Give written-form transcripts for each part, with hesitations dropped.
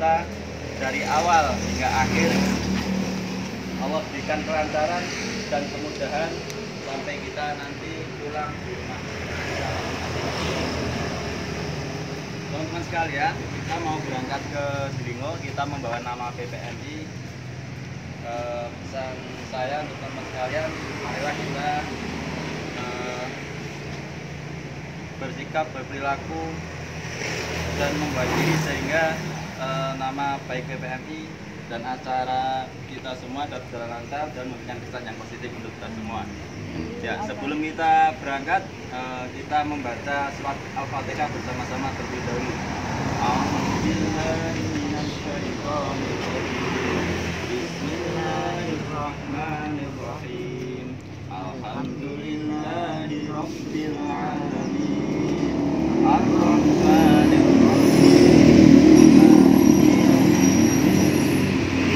kita dari awal hingga akhir. Allah berikan kelancaran dan kemudahan sampai kita nanti pulang di rumah. Teman-teman sekalian, kita mau berangkat ke Delingo, kita membawa nama PPMI. Pesan saya untuk teman sekalian, marilah kita bersikap, berperilaku dan membuat diri sehingga nama baik PPMI dan acara kita semua dapat berjalan lancar dan memberikan kesan yang positif untuk kita semua. Ya, sebelum kita berangkat, kita membaca surat Al-Fatihah bersama-sama terlebih dahulu. Bismillahirrahmanirrahim. Alhamdulillahirabbil alamin. Ar-Rahmanir-Rahim.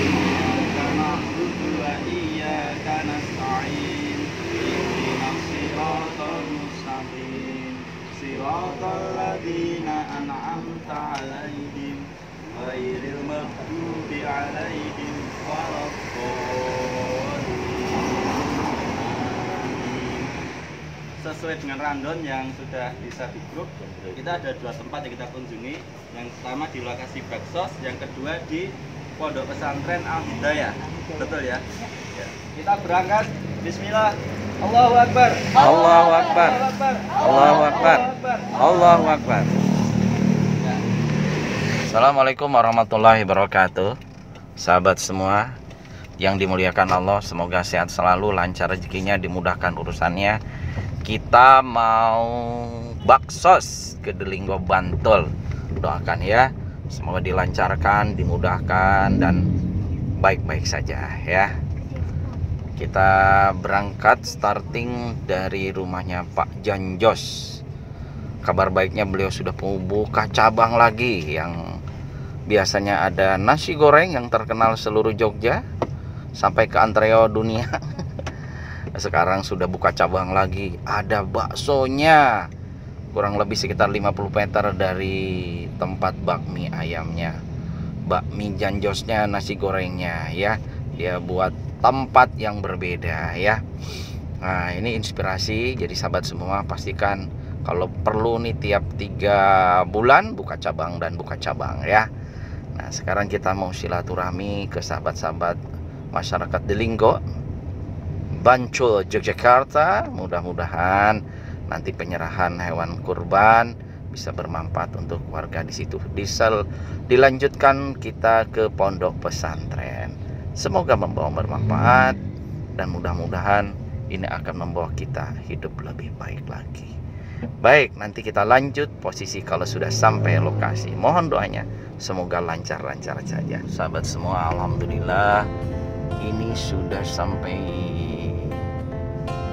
Iyyaka na'budu wa iyyaka nasta'in. Ihdinas siratal mustaqim. Siratal ladzina an'amta 'alaihim ghairil maghdubi 'alaihim waladdallin. Sesuai dengan rundown yang sudah bisa di grup, kita ada dua tempat yang kita kunjungi. Yang pertama di lokasi Baksos, yang kedua di Pondok Pesantren Al-Hidayah. Betul ya? Ya. Kita berangkat. Bismillah. Allahu Akbar. Allahu Akbar. Allahu Akbar. Allahu Akbar. Assalamualaikum warahmatullahi wabarakatuh. Sahabat semua yang dimuliakan Allah, semoga sehat selalu, lancar rezekinya, dimudahkan urusannya. Kita mau Baksos ke Delingo, Bantul. Doakan ya, semoga dilancarkan, dimudahkan dan baik-baik saja ya. Kita berangkat starting dari rumahnya Pak Janjos. Kabar baiknya beliau sudah buka cabang lagi, yang biasanya ada nasi goreng yang terkenal seluruh Jogja sampai ke antreyo dunia. Sekarang sudah buka cabang lagi, ada baksonya, kurang lebih sekitar 50 meter dari tempat bakmi ayamnya, bakmi Janjosnya, nasi gorengnya ya. Dia buat tempat yang berbeda ya. Nah, ini inspirasi. Jadi sahabat semua, pastikan kalau perlu nih tiap 3 bulan buka cabang dan buka cabang ya. Nah, sekarang kita mau silaturahmi ke sahabat-sahabat masyarakat Delingo, Bantul, Yogyakarta. Mudah-mudahan nanti penyerahan hewan kurban bisa bermanfaat untuk warga di situ. Dilanjutkan kita ke pondok pesantren. Semoga membawa bermanfaat dan mudah-mudahan ini akan membawa kita hidup lebih baik lagi. Baik, nanti kita lanjut posisi kalau sudah sampai lokasi. Mohon doanya semoga lancar-lancar saja. Sahabat semua, alhamdulillah ini sudah sampai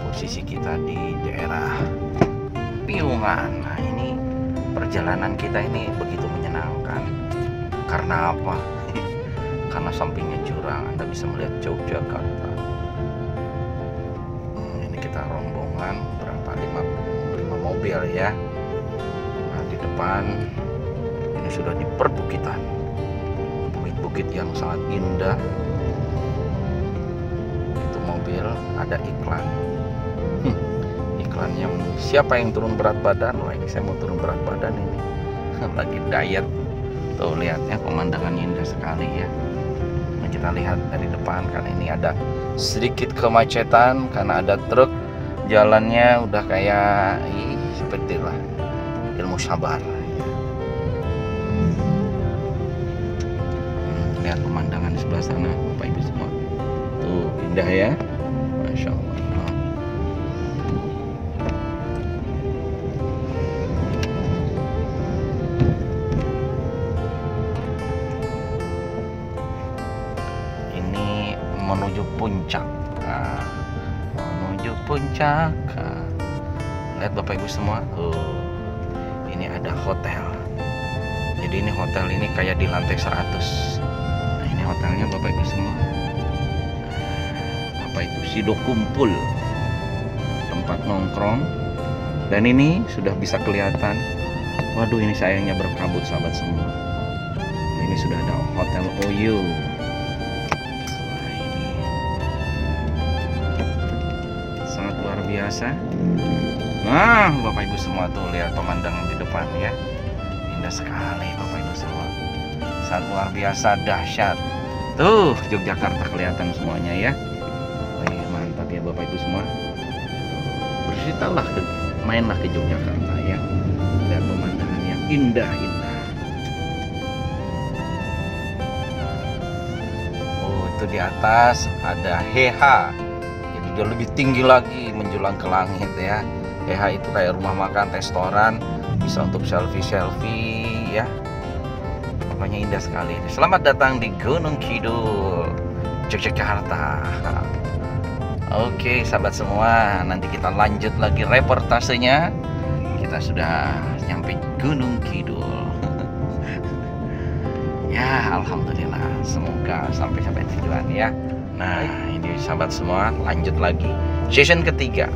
posisi kita di daerah Piungan. Nah, ini perjalanan kita ini begitu menyenangkan. Karena apa? Karena sampingnya jurang, Anda bisa melihat Yogyakarta. Ini kita rombongan berapa, 5 mobil ya. Nah, di depan ini sudah di perbukitan, bukit-bukit yang sangat indah. Itu mobil ada iklan. Iklan yang siapa yang turun berat badan. Wah, ini saya mau turun berat badan ini. Lagi diet. Tuh lihatnya, pemandangannya indah sekali ya. Nah, kita lihat dari depan, karena ini ada sedikit kemacetan karena ada truk. Jalannya udah kayak seperti lah ilmu sabar ya. Lihat pemandangan di sebelah sana Bapak Ibu semua. Tuh indah ya, Masya Allah. Ini menuju puncak. Nah, menuju puncak. Lihat Bapak Ibu semua. Ini ada hotel. Jadi ini hotel ini kayak di lantai 100. Nah, ini hotelnya Bapak Ibu semua. Apa itu? Sido Kumpul. Tempat nongkrong. Dan ini sudah bisa kelihatan. Waduh, ini sayangnya berkabut sahabat semua. Ini sudah ada Hotel Oyo. Nah, ini sangat luar biasa. Nah, Bapak Ibu semua tuh lihat pemandangan di depan ya. Indah sekali Bapak Ibu semua. Sangat luar biasa, dahsyat. Tuh, Yogyakarta kelihatan semuanya ya. Wih, mantap ya Bapak Ibu semua. Bersitalah, mainlah ke Yogyakarta ya. Lihat pemandangan yang indah-indah. Oh, itu di atas ada HH. Jadi jauh lebih tinggi lagi menjulang ke langit ya. HH itu kayak rumah makan, restoran, bisa untuk selfie-selfie ya. Pokoknya indah sekali. Selamat datang di Gunung Kidul, Yogyakarta. Oke, sahabat semua, nanti kita lanjut lagi reportasenya. Kita sudah nyampe Gunung Kidul. Ya, alhamdulillah. Semoga sampai tujuan ya. Nah, ini sahabat semua, lanjut lagi. Season ketiga.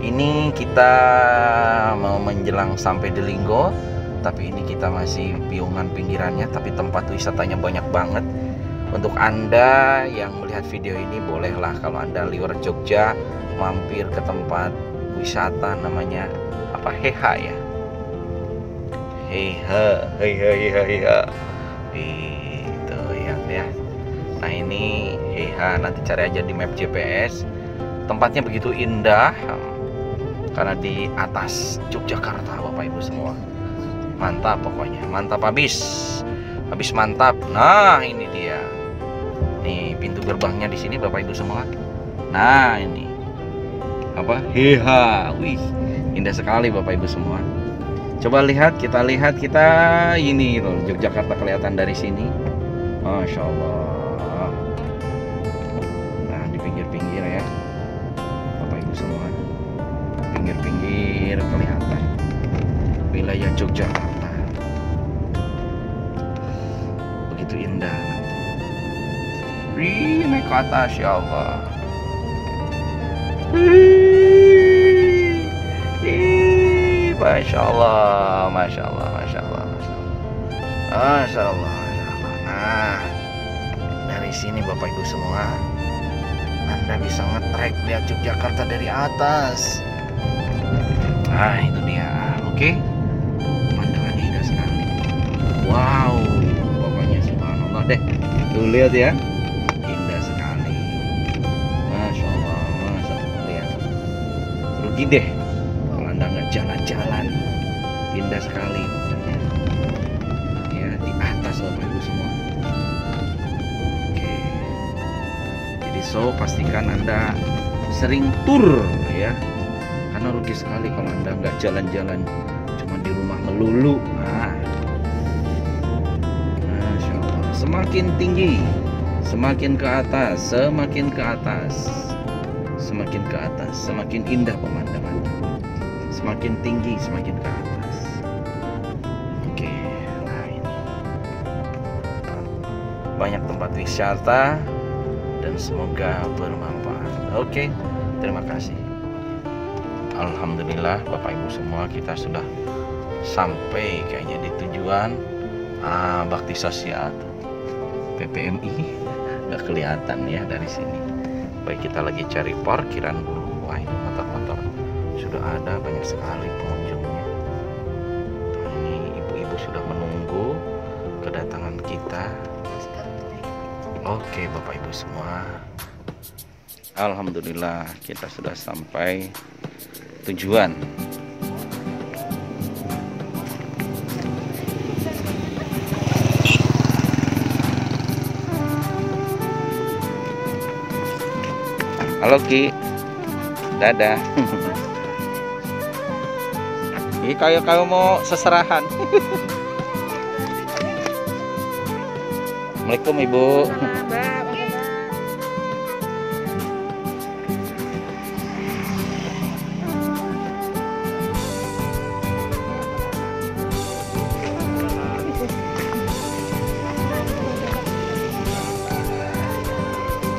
Ini kita mau menjelang sampai di Linggo, tapi ini kita masih piungan pinggirannya, tapi tempat wisatanya banyak banget. Untuk Anda yang melihat video ini, bolehlah kalau Anda liwar Jogja mampir ke tempat wisata namanya apa, HH ya. Itu ya. Nah, ini HH, nanti cari aja di map GPS. Tempatnya begitu indah karena di atas Yogyakarta Bapak Ibu semua. Mantap pokoknya, mantap habis mantap. Nah, ini dia. Nih pintu gerbangnya di sini Bapak Ibu semua. Nah, ini apa? Heha. Wih, indah sekali Bapak Ibu semua. Coba lihat, kita ini loh, Yogyakarta kelihatan dari sini. Masya Allah. Nah, di pinggir-pinggir ya Bapak Ibu semua. Pinggir-pinggir kelihatan wilayah Yogyakarta. Begitu indah. Wih, naik ke atas ya Allah. Masya Allah, Masya Allah, Masya Allah, Masya Allah. Nah, dari sini Bapak Ibu semua, Anda bisa nge-trek lihat Yogyakarta dari atas. Nah, itu dia. Oke. Pemandangannya indah sekali. Wow, pokoknya subhanallah deh. Tuh lihat ya. Indah sekali. Masya Allah, Masya Allah. Lihat. Rugi deh kalau Anda nggak jalan-jalan. Indah sekali pokoknya. Ya, di atas Bapak Ibu semua. Oke. Jadi pastikan Anda sering tur ya. Karena rugi sekali kalau Anda nggak jalan-jalan, cuma di rumah melulu. Nah, Masya Allah. Semakin tinggi, semakin ke atas, semakin ke atas, semakin ke atas, semakin indah pemandangannya. Semakin tinggi, semakin ke atas. Oke, nah ini banyak tempat wisata dan semoga bermanfaat. Oke, terima kasih. Alhamdulillah Bapak Ibu semua, kita sudah sampai kayaknya di tujuan. Bakti sosial PPMI nggak kelihatan ya dari sini. Baik, kita lagi cari parkiran dulu. Wah, ini motor-motor sudah ada banyak sekali pengunjungnya. Ini ibu-ibu sudah menunggu kedatangan kita. Oke Bapak Ibu semua, alhamdulillah kita sudah sampai tujuan. Halo Ki, dadah. Ini kayak mau seserahan. Assalamualaikum Ibu.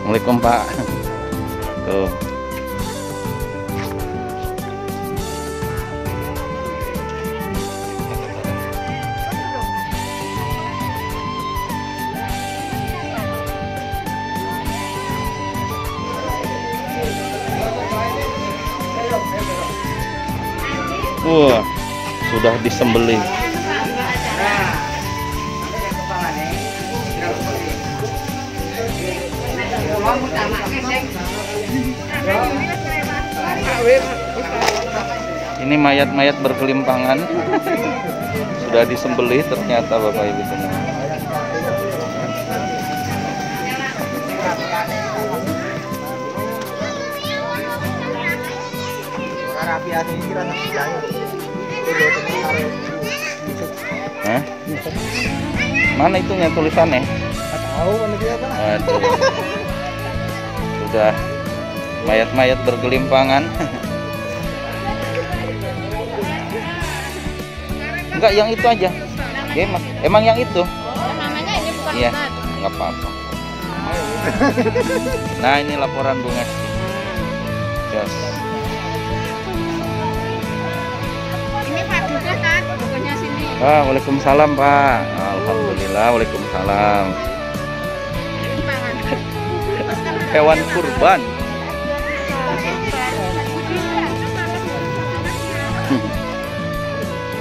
Assalamualaikum Pak. Tuh. Wah, sudah disembelih. Ini mayat-mayat berkelimpangan sudah disembelih ternyata Bapak Ibu semua. Hah? Mana itunya tulisannya? Aduh. Sudah mayat-mayat bergelimpangan. Enggak, yang itu aja. Emang yang itu? Namanya ini bukan Iya, enggak apa-apa. Nah, ini laporan Bu Ngesti. Yes. Ini Pak juga kan, bukannya sini. Waalaikumsalam Pak. Alhamdulillah, waalaikumsalam. Hewan kurban.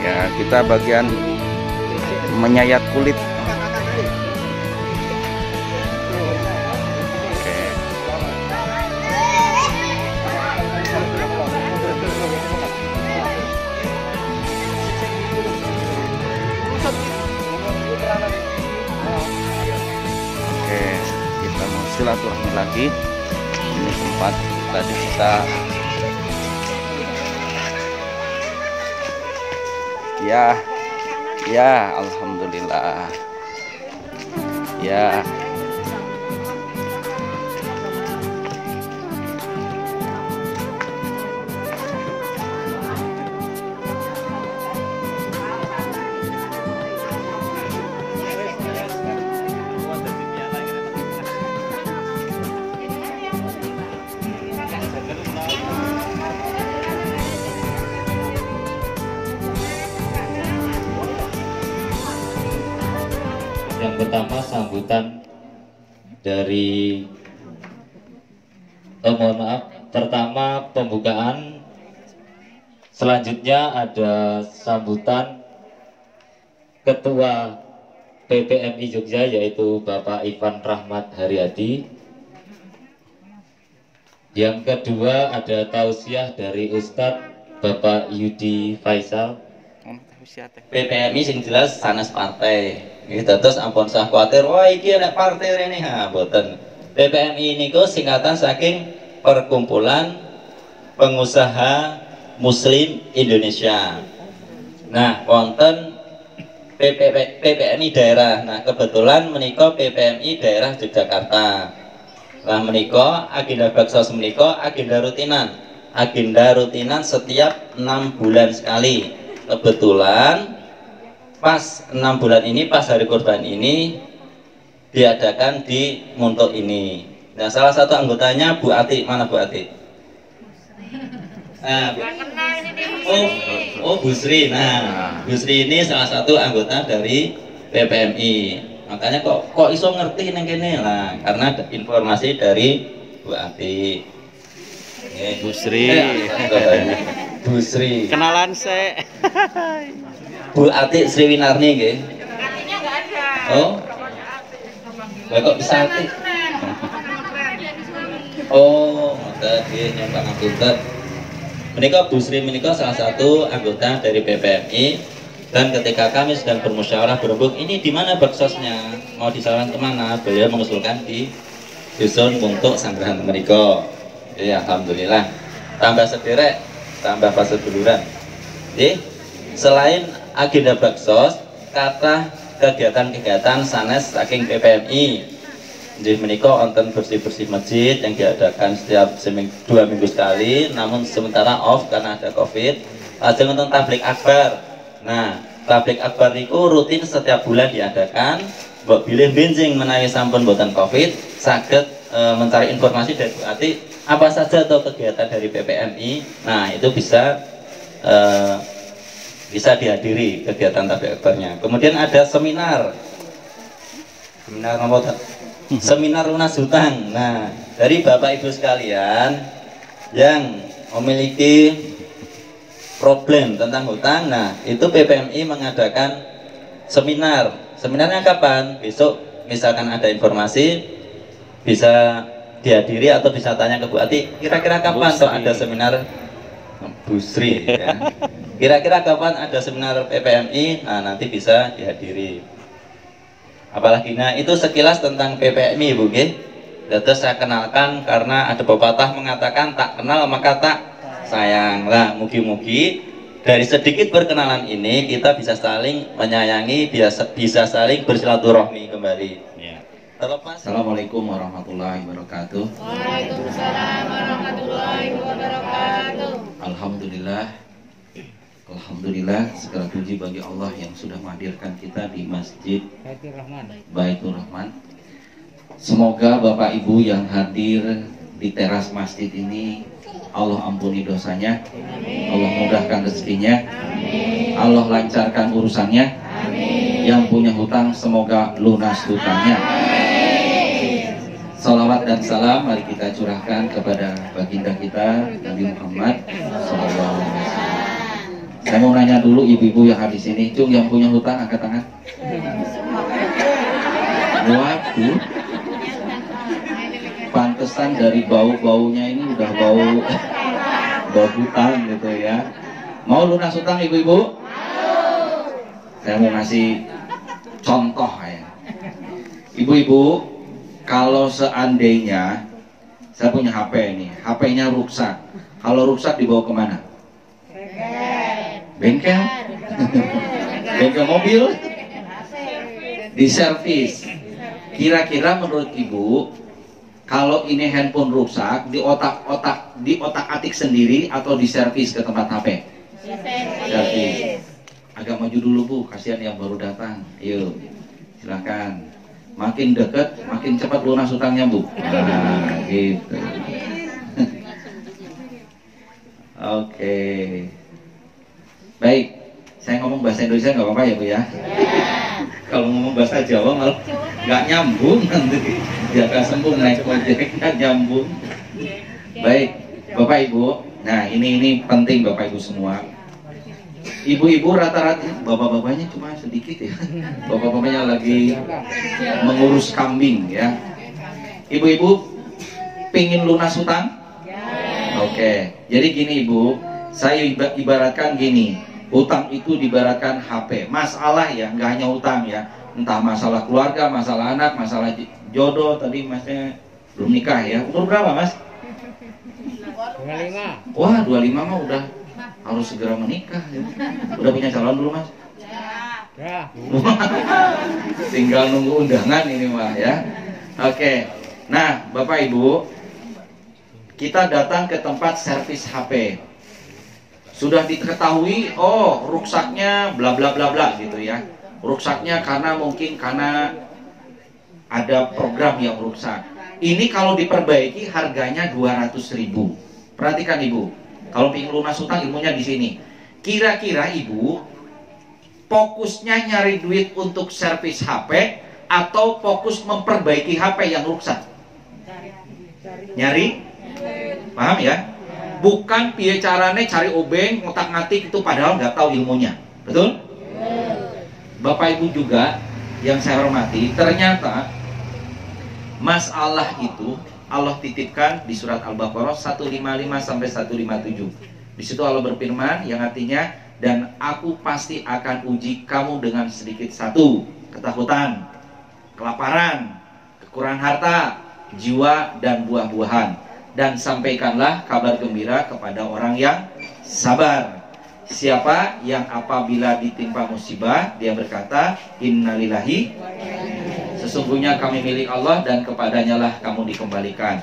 Ya, kita bagian menyayat kulit. Oke. Oke, kita mau silaturahmi lagi. Ini tempat tadi kita ya, alhamdulillah. Ya. Yang pertama sambutan dari mohon maaf, pertama pembukaan, selanjutnya ada sambutan Ketua PPMI Jogja yaitu Bapak Ivan Rahmat Haryadi. Yang kedua ada tausiah dari Ustadz Bapak Yudi Faisal. PPMI sing jelas sanes partai. Gitu, terus ampun sah khawatir, wah iki ada partai ini, boten. PPMI niku singkatan saking Perkumpulan Pengusaha Muslim Indonesia. Nah, wonten PPMI daerah. Nah, kebetulan menika PPMI daerah Yogyakarta. Nah, menika agenda baksos menika agenda rutinan. Agenda rutinan setiap 6 bulan sekali. Kebetulan pas 6 bulan ini, pas hari kurban ini diadakan di Muntuk ini. Nah, salah satu anggotanya Bu Ati. Mana Bu Ati? Nah, Bu Sri. Nah, Bu Sri ini salah satu anggota dari PPMI. Makanya kok iso ngerti neng kene lah, karena ada informasi dari Bu Ati. Bu Sri. Bu Sri. Kenalan saya. Bu Ati Sriwinarni nggih. Artinya nggak ada. Oh. Lah kok bisa Ati? Oh, ngoten nggih nyapa ngapunten. Menika Bu Sri menika salah satu anggota dari PPMI, dan ketika kami sedang bermusyawarah berembuk ini di mana baksosnya, mau disalurkan kemana, beliau mengusulkan di dusun Muntuk Sanggrahan menika. Ya, alhamdulillah. Tambah sederek, tambah paseduluran. Nggih. Selain agenda baksos, kata kegiatan-kegiatan sanes saking PPMI. Jadi menika wonten bersih-bersih masjid yang diadakan setiap 2 minggu sekali, namun sementara off karena ada Covid. Lajeng wonten tablik akbar. Nah, tablik akbar niku rutin setiap bulan diadakan. Mbok bilih benjing menawi sampun boten Covid, saged mencari informasi dari Bu Ati apa saja atau kegiatan dari PPMI. Nah, itu bisa dihadiri kegiatan tablik akbarnya. Kemudian ada seminar apa? Seminar lunas hutang. Nah, dari Bapak Ibu sekalian yang memiliki problem tentang hutang, nah itu PPMI mengadakan seminar. Seminarnya kapan? Besok misalkan ada informasi bisa dihadiri atau bisa tanya ke Bu Ati, kira-kira kapan tuh ada seminar Bu Sri ya. Kira-kira kapan ada seminar PPMI? Nah, nanti bisa dihadiri. Apalagi, nah itu sekilas tentang PPMI Bu G. Terus saya kenalkan karena ada pepatah mengatakan tak kenal maka tak sayang. Lah, mugi-mugi dari sedikit perkenalan ini kita bisa saling menyayangi, bisa saling bersilaturahmi kembali. Ya. Terlepas. Assalamualaikum warahmatullahi wabarakatuh. Waalaikumsalam warahmatullahi wabarakatuh. Alhamdulillah, segala puji bagi Allah yang sudah menghadirkan kita di Masjid Baitur Rahman. Semoga Bapak Ibu yang hadir di teras masjid ini Allah ampuni dosanya, Allah mudahkan rezekinya, Allah lancarkan urusannya. Yang punya hutang semoga lunas hutangnya. Salawat dan salam mari kita curahkan kepada baginda kita Nabi Muhammad SAW. Saya mau nanya dulu ibu-ibu yang habis ini, Cung yang punya hutang angkat tangan. Waduh, pantesan dari bau-baunya ini udah bau hutang gitu ya. Mau lunas hutang ibu-ibu? Saya mau ngasih contoh ya. Ibu-ibu, kalau seandainya saya punya HP nih, HP-nya rusak. Kalau rusak dibawa kemana? Bengkel? Bengkel mobil? Diservis. Kira-kira menurut ibu, kalau ini handphone rusak, di otak-atik sendiri atau diservis ke tempat HP? Servis. Agak maju dulu Bu, kasihan yang baru datang. Yuk, silakan. Makin dekat, makin cepat lunas hutangnya Bu. Nah, gitu. Oke. Baik, saya ngomong bahasa Indonesia nggak apa-apa ya Bu ya? Kalau ngomong bahasa Jawa malah nggak nyambung nanti. Jaga sembung naik ojek nggak nyambung. Baik, Bapak Ibu. Nah ini penting Bapak Ibu semua. Ibu-ibu rata-rata, bapak-bapaknya cuma sedikit ya. Bapak-bapaknya lagi mengurus kambing ya. Ibu-ibu pingin lunas hutang? Oke, jadi gini Ibu, saya ibaratkan gini, hutang itu diibaratkan HP. Masalah ya, nggak hanya hutang ya, entah masalah keluarga, masalah anak, masalah jodoh. Tadi masnya belum nikah ya, umur berapa Mas? 25. Wah 25 mah udah harus segera menikah ya. Udah punya calon belum Mas? Ya. Tinggal nunggu undangan ini mah ya. Oke. Nah Bapak Ibu, kita datang ke tempat servis HP. Sudah diketahui, oh ruksaknya bla bla bla bla gitu ya. Ruksaknya karena ada program yang rusak. Ini kalau diperbaiki harganya 200.000. Perhatikan Ibu, kalau ingin lunas hutang ilmunya di sini. Kira-kira Ibu fokusnya nyari duit untuk servis HP atau fokus memperbaiki HP yang rusak? Nyari? Paham ya? Bukan piye carane cari obeng, ngotak-ngatik itu padahal nggak tahu ilmunya. Betul? Bapak Ibu juga yang saya hormati, ternyata masalah itu Allah titipkan di surat Al-Baqarah 155 sampai 157. Di situ Allah berfirman yang artinya, dan aku pasti akan uji kamu dengan sedikit satu, ketakutan, kelaparan, kekurangan harta, jiwa dan buah-buahan, dan sampaikanlah kabar gembira kepada orang yang sabar. Siapa yang apabila ditimpa musibah dia berkata innalillahi, sesungguhnya kami milik Allah dan kepadanya lah kamu dikembalikan.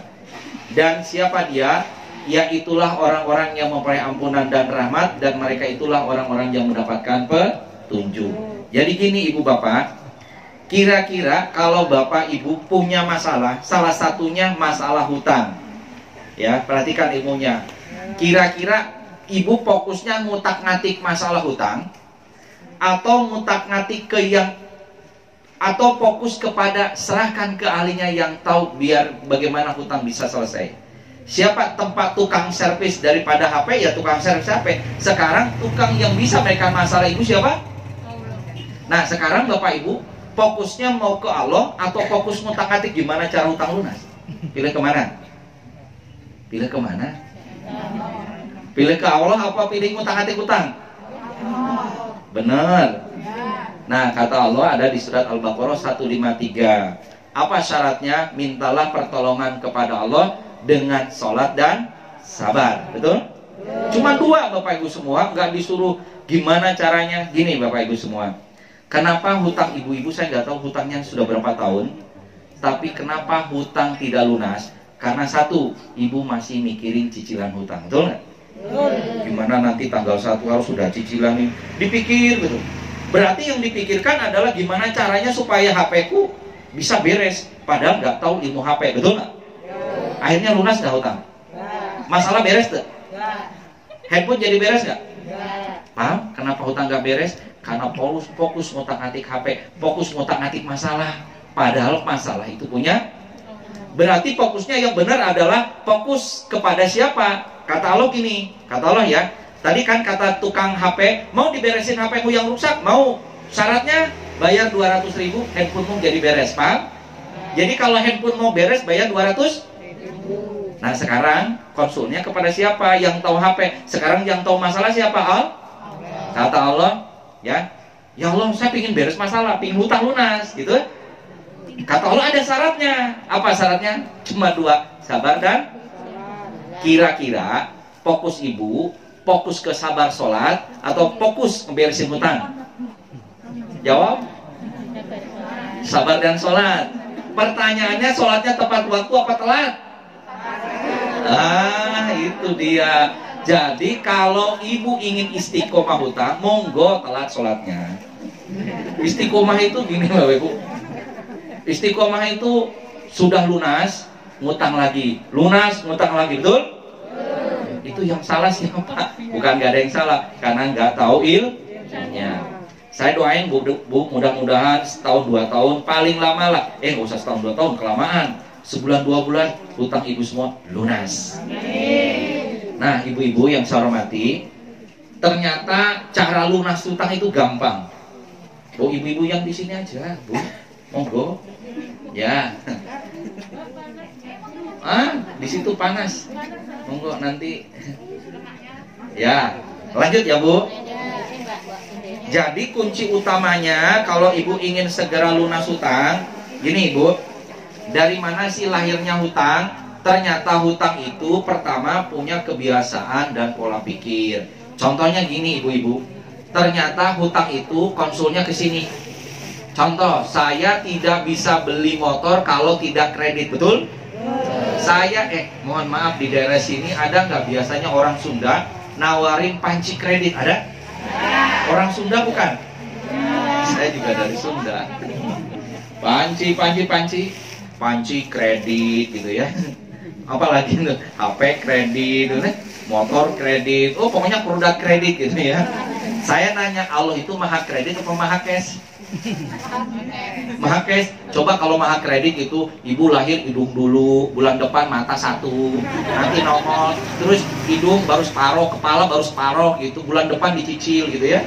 Dan siapa dia? Yaitulah orang-orang yang memperoleh ampunan dan rahmat, dan mereka itulah orang-orang yang mendapatkan petunjuk. Jadi gini Ibu Bapak, kira-kira kalau Bapak Ibu punya masalah, salah satunya masalah hutang, ya perhatikan ilmunya. Kira-kira Ibu fokusnya ngutak-ngatik masalah hutang, atau ngutak-ngatik atau fokus kepada serahkan ke ahlinya yang tahu biar bagaimana hutang bisa selesai. Siapa tempat tukang servis daripada HP? Ya tukang servis HP. Sekarang tukang yang bisa menyelesaikan masalah ibu siapa? Nah sekarang Bapak Ibu, fokusnya mau ke Allah atau fokus ngutak-ngatik gimana cara hutang lunas? Pilih kemana? Pilih kemana? Pilih ke Allah apa pilih ngutak-ngatik hutang? Bener. Nah kata Allah ada di surat Al-Baqarah 153. Apa syaratnya? Mintalah pertolongan kepada Allah dengan sholat dan sabar. Betul? Cuma dua Bapak Ibu semua, nggak disuruh gimana caranya. Gini Bapak Ibu semua, kenapa hutang ibu-ibu, saya nggak tahu hutangnya sudah berapa tahun, tapi kenapa hutang tidak lunas? Karena satu, ibu masih mikirin cicilan hutang. Betul nggak? Gimana nanti tanggal 1 harus sudah cicilan nih, dipikir gitu. Berarti yang dipikirkan adalah gimana caranya supaya HP ku bisa beres, padahal nggak tahu ilmu HP. Betul nggak? Akhirnya lunas nggak hutang? Masalah beres tuh? Handphone jadi beres nggak? Paham? Kenapa hutang nggak beres? Karena fokus ngotak-ngatik HP, fokus ngotak-ngatik masalah. Padahal masalah itu punya. Berarti fokusnya yang benar adalah fokus kepada siapa? Kata Allah gini, kata Allah ya. Tadi kan kata tukang HP, mau diberesin HP-mu yang rusak, mau syaratnya bayar 200.000, handphonemu jadi beres, paham? Jadi kalau handphone mau beres bayar 200. Nah sekarang konsulnya kepada siapa? Yang tahu HP. Sekarang yang tahu masalah siapa? Kata Allah, ya Allah saya pingin beres masalah, pingin hutang lunas gitu. Kata Allah ada syaratnya. Apa syaratnya? Cuma dua, sabar dan. Kira-kira fokus ibu, fokus ke sabar sholat atau fokus ngeberesin hutang? Jawab. Sabar dan sholat. Pertanyaannya sholatnya tepat waktu apa telat? Itu dia. Jadi kalau ibu ingin istiqomah hutang, monggo telat sholatnya. Istiqomah itu gini Bapak Ibu, istiqomah itu sudah lunas, ngutang lagi, lunas, ngutang lagi, betul? Itu yang salah siapa? Bukan nggak ada yang salah, karena nggak tahu ilmunya. Saya doain bu, mudah-mudahan setahun 2 tahun paling lama lah. Nggak usah setahun 2 tahun, kelamaan. Sebulan 2 bulan hutang ibu semua lunas. Nah ibu-ibu yang saya hormati, ternyata cara lunas hutang itu gampang. Bu, ibu-ibu yang di sini aja, Bu, monggo. Ya. Di situ panas. Monggo nanti. Ya, lanjut ya Bu. Jadi kunci utamanya kalau ibu ingin segera lunas hutang, gini Bu. Dari mana sih lahirnya hutang? Ternyata hutang itu pertama punya kebiasaan dan pola pikir. Contohnya gini ibu-ibu. Ternyata hutang itu konsulnya ke sini. Contoh, saya tidak bisa beli motor kalau tidak kredit, betul? Saya, mohon maaf di daerah sini ada nggak biasanya orang Sunda nawarin panci kredit, ada? Orang Sunda bukan? Saya juga dari Sunda. Panci kredit gitu ya. Apalagi tuh HP kredit, motor kredit, pokoknya produk kredit gitu ya. Saya nanya, Allah itu maha kredit atau maha cash? Maha cash. Coba kalau maha kredit itu ibu lahir hidung dulu, bulan depan mata 1, nanti nongol, terus hidung baru separoh, kepala baru separoh gitu, bulan depan dicicil gitu ya.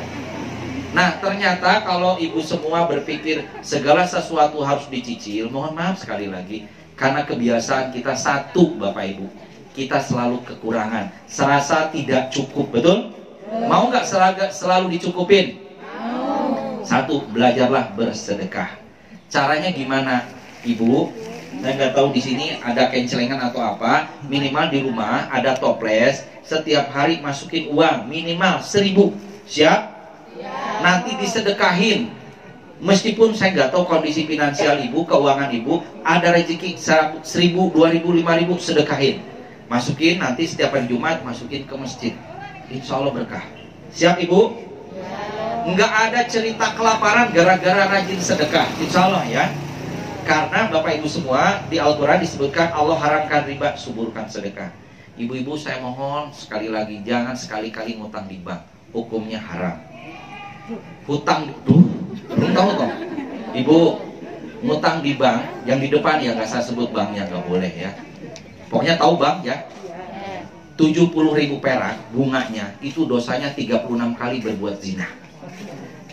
Nah ternyata kalau ibu semua berpikir segala sesuatu harus dicicil, mohon maaf sekali lagi, karena kebiasaan kita satu Bapak Ibu, kita selalu kekurangan, serasa tidak cukup, betul? Mau nggak selalu dicukupin? Satu, belajarlah bersedekah. Caranya gimana Ibu? Saya nggak tahu di sini ada kencelengan atau apa. Minimal di rumah ada toples, setiap hari masukin uang minimal 1.000. Siap? Nanti disedekahin. Meskipun saya nggak tahu kondisi finansial ibu, keuangan ibu, ada rezeki 1.000, 2.000, 5.000, sedekahin. Masukin nanti setiap hari Jumat, masukin ke masjid. Insya Allah berkah. Siap ibu? Nggak ada cerita kelaparan gara-gara rajin sedekah. Insya Allah ya. Karena Bapak Ibu semua di Al-Quran disebutkan Allah haramkan riba, suburkan sedekah. Ibu-ibu saya mohon sekali lagi, jangan sekali-kali ngutang di bank. Hukumnya haram. Hutang belum tahu toh ibu, ngutang di bank yang di depan ya nggak saya sebut banknya, nggak boleh ya. Pokoknya tahu bang ya, 70.000 perak bunganya, itu dosanya 36 kali berbuat zina.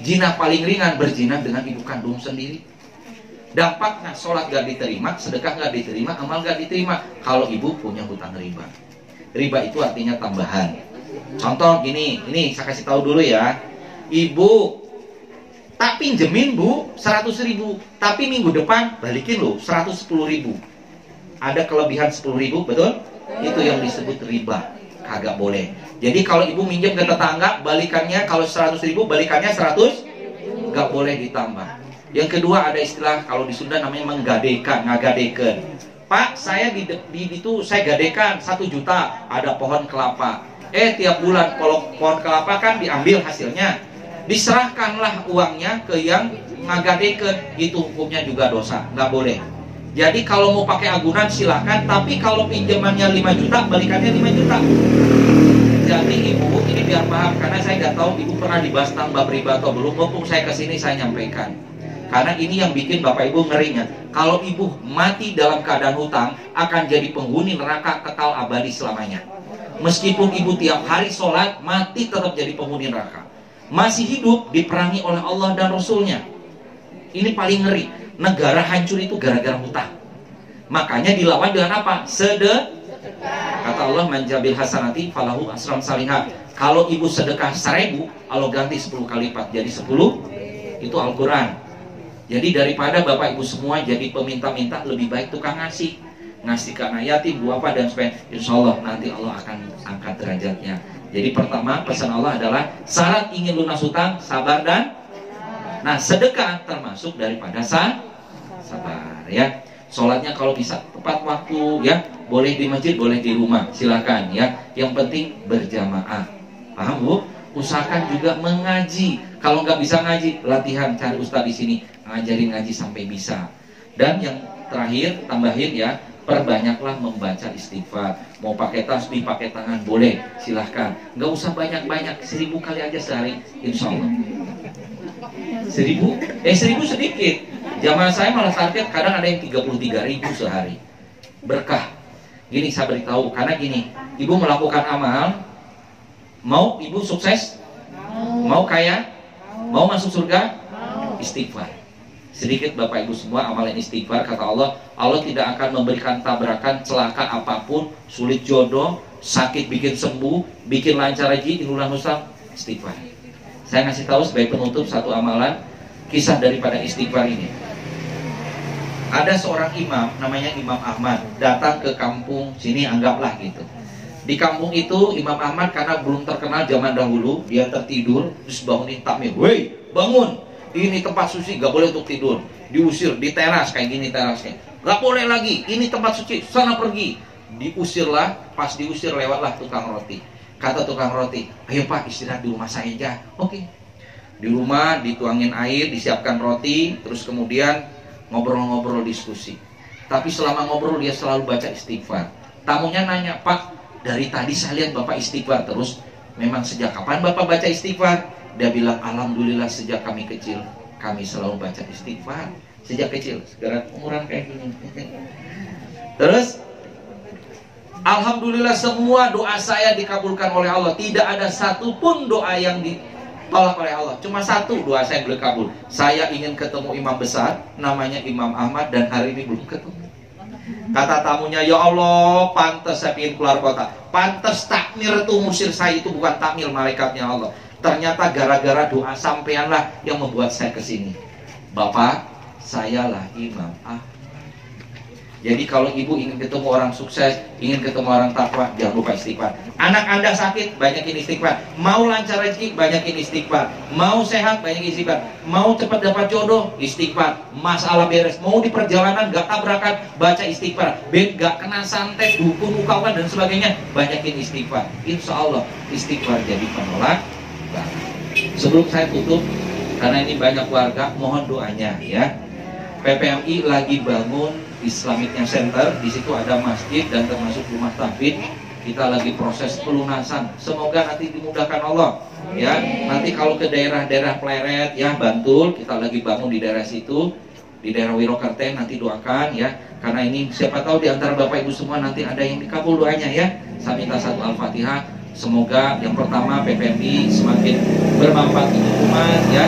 Zina paling ringan berzina dengan ibu kandung sendiri. Dampaknya sholat gak diterima, sedekah gak diterima, amal gak diterima kalau ibu punya hutang riba. Riba itu artinya tambahan. Contoh gini, ini saya kasih tahu dulu ya. Ibu tak pinjemin bu 100.000, tapi minggu depan balikin lo 110.000. Ada kelebihan 10.000, betul? Itu yang disebut riba. Kagak boleh. Jadi kalau ibu minjem ke tetangga, balikannya kalau 100.000, balikannya 100, gak boleh ditambah. Yang kedua ada istilah kalau di Sunda namanya menggadekan, ngagadekan. Pak, saya itu saya gadekan 1 juta, ada pohon kelapa. Tiap bulan kalau pohon kelapa kan diambil hasilnya, diserahkanlah uangnya ke yang ngagadekan. Itu hukumnya juga dosa, nggak boleh. Jadi kalau mau pakai agunan silahkan, tapi kalau pinjamannya 5 juta, balikannya 5 juta. Jadi ibu, ini biar paham, karena saya nggak tahu ibu pernah dibahas tentang bab riba atau belum. Mumpung saya kesini saya nyampaikan. Karena ini yang bikin bapak ibu ngerinya. Kalau ibu mati dalam keadaan hutang, akan jadi penghuni neraka kekal abadi selamanya. Meskipun ibu tiap hari sholat, mati tetap jadi penghuni neraka. Masih hidup diperangi oleh Allah dan Rasulnya. Ini paling ngeri. Negara hancur itu gara-gara hutang. Makanya dilawan dengan apa? Sedekah. Kata Allah, manjabil hasanati falahu asram salihah. Kalau ibu sedekah 1.000, Allah ganti 10 kali lipat. Jadi 10, itu Al-Quran. Jadi daripada bapak ibu semua jadi peminta-minta, lebih baik tukang ngasih ke anak yatim, bu apa dan sebagainya. Insya Allah nanti Allah akan angkat derajatnya. Jadi pertama pesan Allah adalah syarat ingin lunas hutang sabar dan sedekah termasuk daripada sabar ya. Sholatnya kalau bisa tepat waktu ya, boleh di masjid boleh di rumah silakan ya. Yang penting berjamaah. Paham bu? Usahakan juga mengaji. Kalau nggak bisa ngaji, latihan cari ustadz di sini ngajarin ngaji sampai bisa. Dan yang terakhir tambahin ya, perbanyaklah membaca istighfar. Mau pakai tasbih, pakai tangan boleh, silahkan. Nggak usah banyak-banyak, 1.000 kali aja sehari, insya Allah. 1.000 sedikit. Zaman saya malah target kadang ada yang 33.000 sehari. Berkah. Gini saya beritahu, karena gini, ibu melakukan amal, mau ibu sukses, mau kaya, mau masuk surga, istighfar. Sedikit bapak ibu semua amalan istighfar. Kata Allah, Allah tidak akan memberikan tabrakan, celaka apapun, sulit jodoh, sakit bikin sembuh, bikin lancar rezeki, ilulan husam, istighfar. Saya ngasih tahu sebagai penutup satu amalan, kisah daripada istighfar ini. Ada seorang imam, namanya Imam Ahmad, datang ke kampung sini, anggaplah gitu. Di kampung itu Imam Ahmad karena belum terkenal zaman dahulu, dia tertidur, terus bangunin takmir, woi bangun, ini tempat suci, gak boleh untuk tidur. Diusir di teras kayak gini terasnya, gak boleh lagi, ini tempat suci, sana pergi. Diusirlah, pas diusir lewatlah tukang roti. Kata tukang roti, ayo pak istirahat di rumah saya aja. Oke. Di rumah dituangin air, disiapkan roti, terus kemudian ngobrol-ngobrol diskusi. Tapi selama ngobrol dia selalu baca istighfar. Tamunya nanya, pak dari tadi saya lihat bapak istighfar terus, memang sejak kapan bapak baca istighfar? Dia bilang, alhamdulillah sejak kami kecil kami selalu baca istighfar. Sejak kecil, sekarang umuran kayak gini. Terus alhamdulillah semua doa saya dikabulkan oleh Allah. Tidak ada satupun doa yang ditolak oleh Allah. Cuma satu doa saya yang belum kabul. Saya ingin ketemu imam besar namanya Imam Ahmad dan hari ini belum ketemu. Kata tamunya, ya Allah, pantas saya ingin keluar kota. Pantas takmir itu musir saya, itu bukan takmir malaikatnya Allah. Ternyata gara-gara doa sampeanlah yang membuat saya kesini. Bapak, sayalah Imam Ahmad. Jadi kalau ibu ingin ketemu orang sukses, ingin ketemu orang takwa, jangan lupa istighfar. Anak anda sakit, banyakin istighfar. Mau lancar rezeki, banyakin istighfar. Mau sehat, banyakin istighfar. Mau cepat dapat jodoh, istighfar. Masalah beres, mau di perjalanan gak tabrakan, baca istighfar. Gak kena santet, dukun, ukawan dan sebagainya, banyakin istighfar. Insya Allah istighfar jadi penolak. Sebelum saya tutup, karena ini banyak warga, mohon doanya ya. PPMI lagi bangun Islamicnya Center, di situ ada masjid dan termasuk rumah tahfidz. Kita lagi proses pelunasan. Semoga nanti dimudahkan Allah. Ya, nanti kalau ke daerah-daerah Pleret, ya Bantul, kita lagi bangun di daerah situ. di daerah Wirokerte nanti doakan ya, karena ini siapa tahu di antara Bapak Ibu semua nanti ada yang dikabul doanya ya. Saya minta satu Al-Fatihah. Semoga yang pertama PPMI semakin bermanfaat untuk umat ya,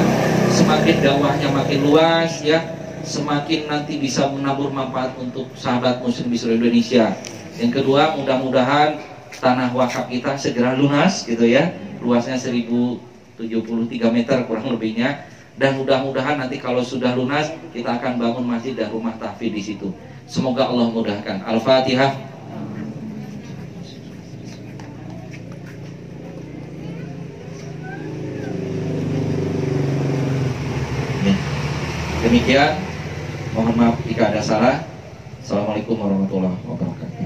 semakin dakwahnya makin luas ya, semakin nanti bisa menabur manfaat untuk sahabat muslim di seluruh Indonesia. Yang kedua, mudah-mudahan tanah wakaf kita segera lunas gitu ya, luasnya 1073 meter kurang lebihnya, dan mudah-mudahan nanti kalau sudah lunas kita akan bangun masjid dan rumah tahfidz di situ. Semoga Allah mudahkan. Al-Fatihah. Demikian, mohon maaf jika ada salah. Assalamualaikum warahmatullahi wabarakatuh.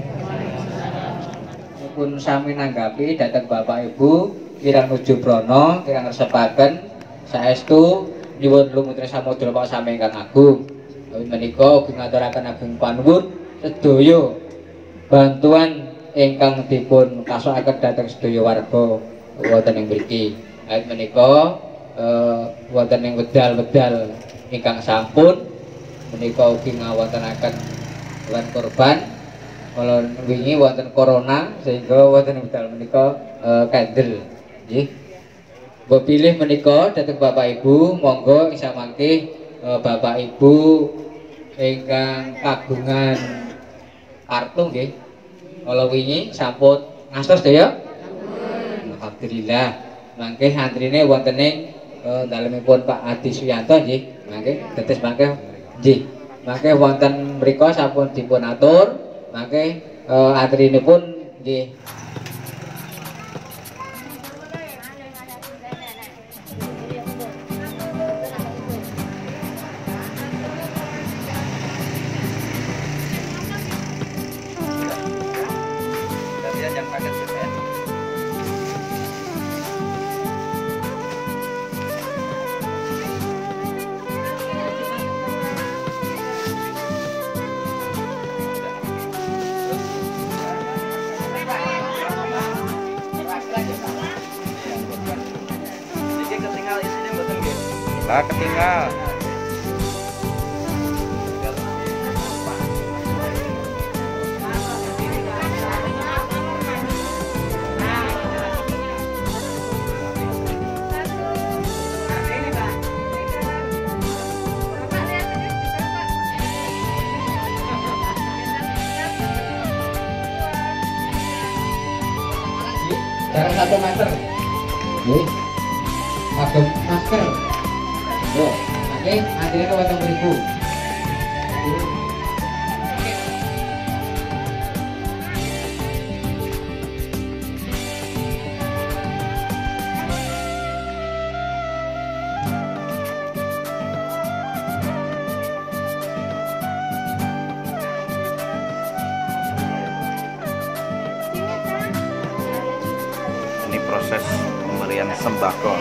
Pun sami nanggapi datang Bapak Ibu kirang nuju Brono, kirang resepaken saestu nyuwun lumutring samudra Pak sami ingkang agung. Menika ugi ngaturaken ageng panuwun sedaya bantuan ingkang dipun kasokaken dhateng sedaya warga wonten ing mriki. Awit menika wonten ing wedal-wedal ingkang sampun menika ugi ngawontenaken lan korban kalau wingi wonten corona sehingga wonten wedal menika kendel nggih. Mbok pilih menika dhateng Bapak Ibu, monggo isa mangke Bapak Ibu ingkang kagungan kartu nggih. Kala wingi sampun ngastos ya. Alhamdulillah. Mangke antrine wonten ing dalemipun Pak Adi Suyanto nggih. Mangke tetes mangke nggih. Mangke wonten mriku sampun dipun atur, mangke antrinipun nggih. Yang paket CPN. Lah ketinggal. Jarak 1 meter. Nggih. Pakai masker. Yo, oke, antrine wonten mriku. Ini proses pemberian sembako.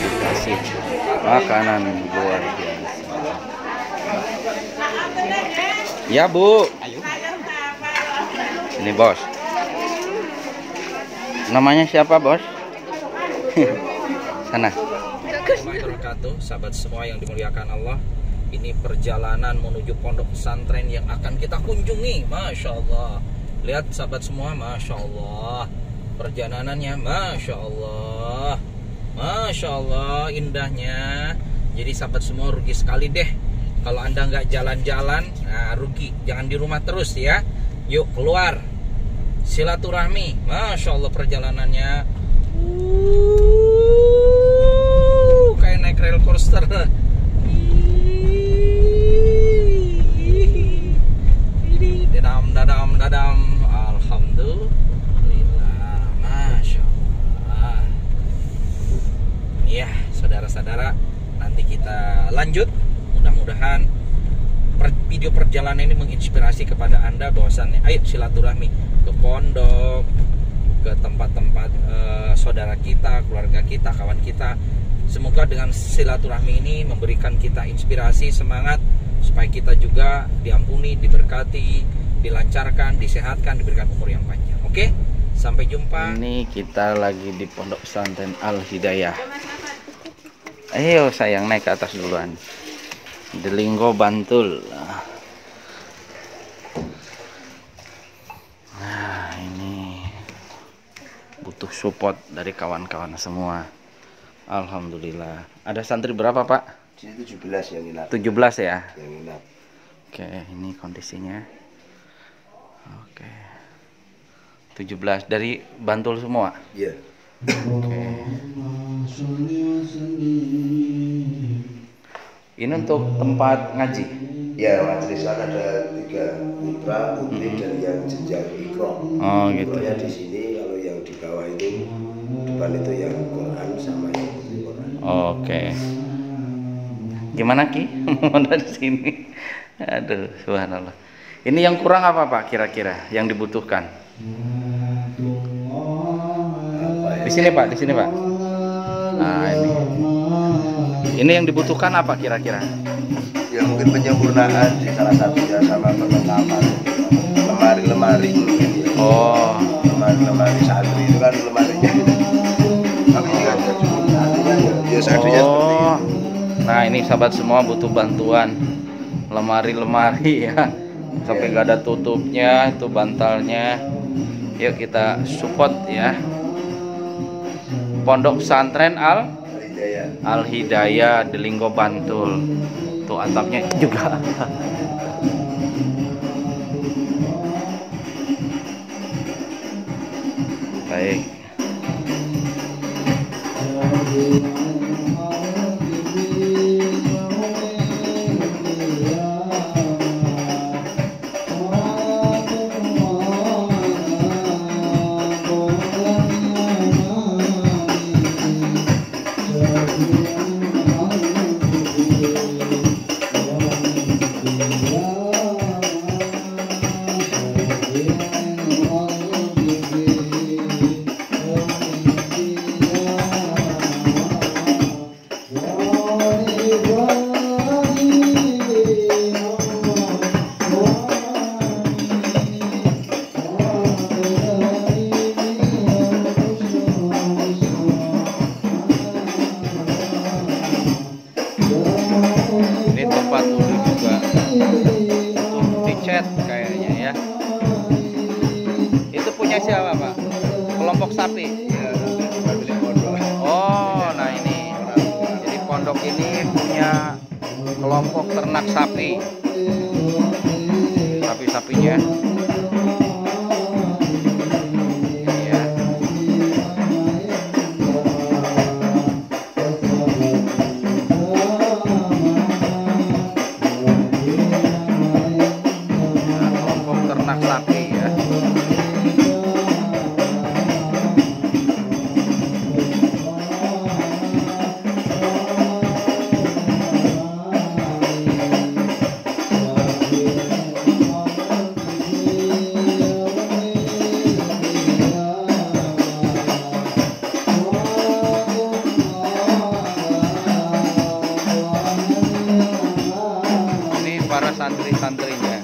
Kasih makanan luar biasa. Ya Bu. Ini Bos. Namanya siapa Bos? Sana. Wabarakatuh, sahabat semua yang dimuliakan Allah. Ini perjalanan menuju pondok pesantren yang akan kita kunjungi. Masya Allah. Lihat sahabat semua, Masya Allah. Perjalanannya, Masya Allah. Masya Allah, indahnya. Jadi sahabat semua rugi sekali deh kalau Anda nggak jalan-jalan. Nah, rugi. Jangan di rumah terus ya. Yuk keluar. Silaturahmi. Masya Allah perjalanannya. Kayak naik rail coaster. Dadam. Alhamdulillah. Masya Allah. Ya, saudara-saudara, nanti kita lanjut. Mudah-mudahan video perjalanan ini menginspirasi kepada Anda bahwasannya ayo silaturahmi ke pondok, ke tempat-tempat saudara kita, keluarga kita, kawan kita. Semoga dengan silaturahmi ini memberikan kita inspirasi, semangat supaya kita juga diampuni, diberkati, dilancarkan, disehatkan, diberikan umur yang panjang. Oke, sampai jumpa. Ini kita lagi di Pondok Pesantren Al Hidayah. Ayo sayang, naik ke atas duluan. Delinggo Bantul. Nah, ini butuh support dari kawan-kawan semua. Alhamdulillah. Ada santri berapa, Pak? Sini 17 yang inap. 17 ya? Yang inap. Oke, ini kondisinya. Oke. 17 dari Bantul semua? Iya. Oke. Ini untuk tempat ngaji? Ya, majelis kan ada 3 putra, putri dan yang jenjang ikro. Oh gitu. Ikronya di sini, kalau yang di bawah itu depan itu yang Quran sama yang putri Quran. Oke. Gimana Ki? Mau dari sini? Aduh, subhanallah. Ini yang kurang apa Pak kira-kira yang dibutuhkan? Di sini Pak, di sini Pak. Nah, ini. Ini yang dibutuhkan apa kira-kira? Ya mungkin penyempurnaan di salah satunya sama perlengkapan. Lemari-lemari mungkin ya. Oh, Lemari santri itu kan lemarinya. Tapi ini kan cuma ya seadanya seperti itu. Nah ini sahabat semua butuh bantuan lemari-lemari ya, sampai gak ada tutupnya, itu bantalnya. Yuk kita support ya. Pondok Pesantren Al Hidayah Delinggo Bantul. Tuh atapnya juga. Baik. Ini tempat duduk juga untuk dicat kayaknya ya. Itu punya siapa Pak? Kelompok sapi? Oh, nah ini. Jadi pondok ini punya kelompok ternak sapi. Sapi-sapinya. Ya. Kelompok ternak sapi ya. Ini para santri-santrinya.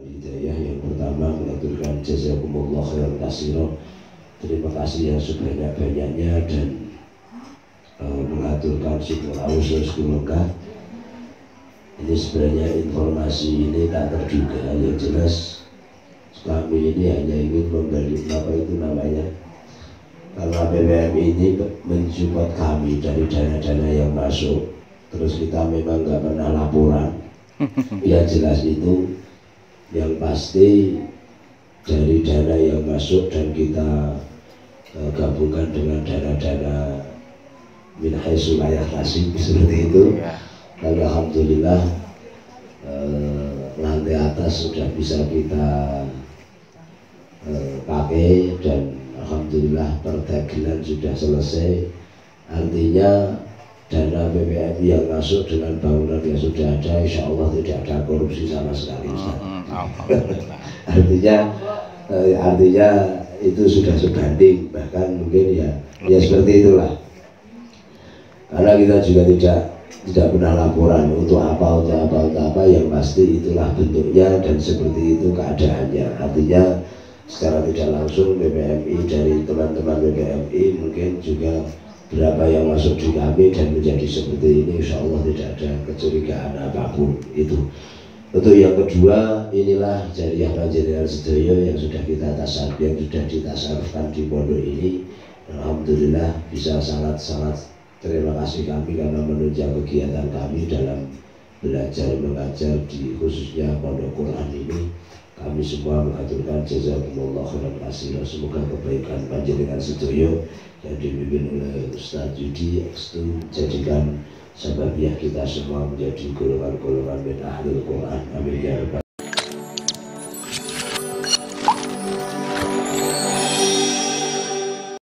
Hidayah yang pertama mengaturkan jazakumullah khairan katsira. Terima kasih yang sebanyak-banyaknya dan mengaturkan simulasi sekolah. Ini sebenarnya informasi ini tak terduga, yang jelas kami ini hanya ingin memberi apa itu namanya, karena BBM ini mensupport kami dari dana-dana yang masuk, terus kita memang nggak pernah laporan. Yang jelas itu yang pasti dari dana yang masuk dan kita gabungkan dengan dana-dana min haitsu la yahtasib seperti itu. Dan alhamdulillah lantai atas sudah bisa kita pakai dan alhamdulillah perdagangan sudah selesai. Artinya dana PPMI yang masuk dengan bangunan yang sudah ada, insya Allah tidak ada korupsi sama sekali. Artinya itu sudah sebanding, bahkan mungkin ya seperti itulah. Karena kita juga tidak pernah laporan untuk apa, yang pasti itulah bentuknya dan seperti itu keadaannya. Artinya secara tidak langsung PPMI dari teman-teman PPMI mungkin juga berapa yang masuk di kami dan menjadi seperti ini, insya Allah tidak ada kecurigaan apapun itu. Untuk yang kedua, inilah jariah Panjenengan Sedoyo yang sudah ditasarufkan di pondok ini. Alhamdulillah bisa sangat terima kasih kami karena menunjang kegiatan kami dalam belajar mengajar di khususnya pondok Quran ini. Kami semua mengaturkan jazakumullah khairan katsira. Semoga kebaikan Panjenengan Sedoyo yang dipimpin oleh Ustaz Yudi itu jadikan sababiah kita semua menjadi golongan-golongan min ahlul Quran. Amin ya rabbal